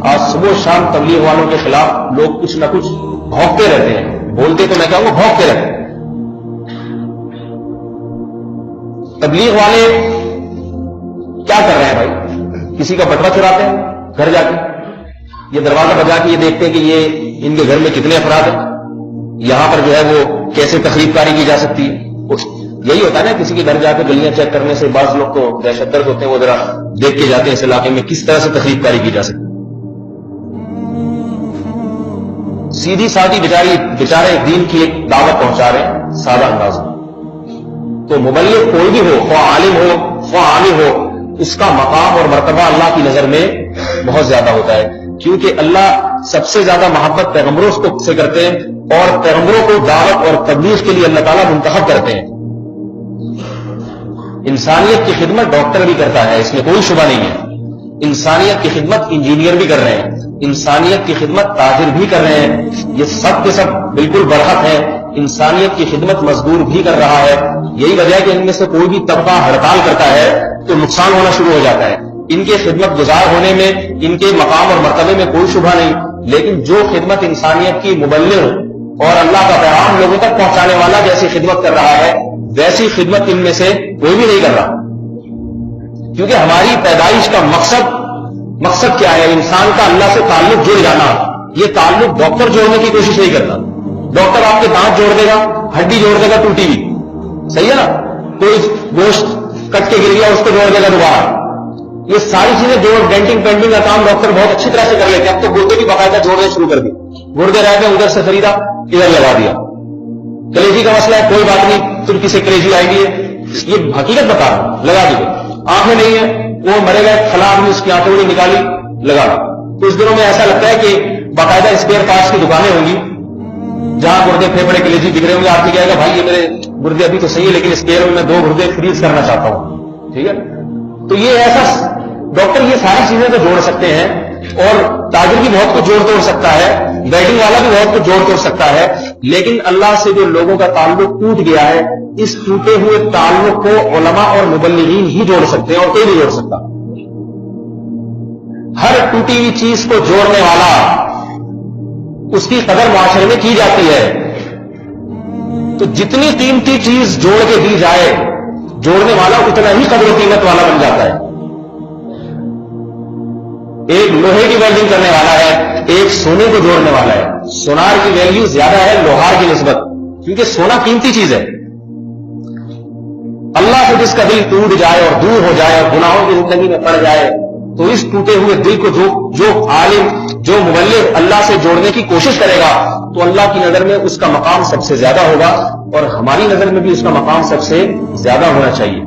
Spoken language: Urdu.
آج صبح و شام تبلیغ والوں کے خلاف لوگ کچھ نہ کچھ بھونکتے رہتے ہیں، بولتے تو میں کہوں گا بھونکتے رہتے ہیں۔ تبلیغ والے کیا کر رہے ہیں بھائی؟ کسی کا بٹوا چراتے ہیں گھر جا کے، یہ دروازہ بجا کے یہ دیکھتے ہیں کہ یہ ان کے گھر میں کتنے افراد ہیں، یہاں پر جو ہے وہ کیسے تخریب کاری کی جا سکتی ہے۔ یہی ہوتا ہے نا، کسی کے گھر جا کے گلیاں چیک کرنے سے بعض لوگ تو دہشت گرد ہوتے ہیں، وہ ذرا دیکھ کے جاتے ہیں اس علاقے میں کس طرح سے تخریب کاری کی جا سکتی ہے۔ سیدھی سادی بیچارے دین کی ایک دعوت پہنچا رہے ہیں سادہ انداز میں، تو مبلغ کوئی بھی ہو، خواہ عالم ہو خواہ عامل ہو، اس کا مقام اور مرتبہ اللہ کی نظر میں بہت زیادہ ہوتا ہے، کیونکہ اللہ سب سے زیادہ محبت پیغمبروں سے کرتے ہیں، اور پیغمبروں کو دعوت اور تبلیغ کے لیے اللہ تعالیٰ منتخب کرتے ہیں۔ انسانیت کی خدمت ڈاکٹر بھی کرتا ہے، اس میں کوئی شبہ نہیں ہے، انسانیت کی خدمت انجینئر بھی کر رہے ہیں، انسانیت کی خدمت تاجر بھی کر رہے ہیں، یہ سب کے سب بالکل برحق ہے۔ انسانیت کی خدمت مزدور بھی کر رہا ہے، یہی وجہ ہے کہ ان میں سے کوئی بھی طبقہ ہڑتال کرتا ہے تو نقصان ہونا شروع ہو جاتا ہے۔ ان کے خدمت گزار ہونے میں، ان کے مقام اور مرتبے میں کوئی شبہ نہیں، لیکن جو خدمت انسانیت کی مبلغ اور اللہ کا پیغام لوگوں تک پہنچانے والا جیسی خدمت کر رہا ہے، ویسی خدمت ان میں سے کوئی بھی نہیں کر رہا، کیونکہ ہماری پیدائش کا مقصد کیا ہے؟ انسان کا اللہ سے تعلق جڑ جانا۔ یہ تعلق ڈاکٹر جوڑنے کی کوشش نہیں کرتا، ڈاکٹر آپ کے دانت جوڑ دے گا، ہڈی جوڑ دے گا ٹوٹی ہوئی، صحیح ہے نا، کوئی گوشت کٹ کے گر گیا اس کو جوڑ دے گا دوبارہ، یہ ساری چیزیں جو ڈینٹنگ پینٹنگ کا کام ڈاکٹر بہت اچھی طرح سے کر لیتے ہیں۔ اب تو گردے بھی باقاعدہ جوڑنے شروع کر دی، گردے رہ گئے ادھر سے خریدا ادھر لگا دیا۔ کلیجی کا مسئلہ ہے، کوئی بات نہیں، ترکی سے کلیجی آئی ہے، یہ حقیقت بتا رہا ہوں، لگا دیجیے۔ آنکھیں نہیں ہیں، وہ مرے گئے، فلاں آدمی اس کی آنکھیں وہی نکالی، لگا۔ کچھ دنوں میں ایسا لگتا ہے کہ باقاعدہ اسپیئر پارٹس کی دکانیں ہوں گی جہاں گردے پھیپڑے کلیجی بک رہے ہوں گے، آدمی کہے گا بھائی یہ میرے گردے ابھی تو صحیح ہے لیکن اسپیئر میں 2 گردے فریز کرنا چاہتا ہوں، ٹھیک ہے۔ تو یہ ایسا ڈاکٹر یہ ساری چیزیں تو جوڑ سکتے ہیں، اور تاجر بھی بہت کچھ جوڑ توڑ سکتا ہے، ویڈنگ والا بھی بہت کچھ جوڑ توڑ سکتا ہے، لیکن اللہ سے جو لوگوں کا تعلق ٹوٹ گیا ہے، اس ٹوٹے ہوئے تعلق کو علماء اور مبلغین ہی جوڑ سکتے ہیں اور کوئی نہیں جوڑ سکتا۔ ہر ٹوٹی ہوئی چیز کو جوڑنے والا، اس کی قدر معاشرے میں کی جاتی ہے، تو جتنی قیمتی چیز جوڑ کے دی جائے، جوڑنے والا اتنا ہی قدر و قیمت والا بن جاتا ہے۔ ایک لوہے کی ویلڈنگ کرنے والا ہے، ایک سونے کو جوڑنے والا ہے، سونار کی ویلیو زیادہ ہے لوہار کی نسبت، کیونکہ سونا قیمتی چیز ہے۔ اللہ سے جس کا دل ٹوٹ جائے اور دور ہو جائے اور گناہوں کی زندگی میں پڑ جائے، تو اس ٹوٹے ہوئے دل کو جو عالم، جو مبلغ اللہ سے جوڑنے کی کوشش کرے گا، تو اللہ کی نظر میں اس کا مقام سب سے زیادہ ہوگا، اور ہماری نظر میں بھی اس کا مقام سب سے زیادہ ہونا چاہیے۔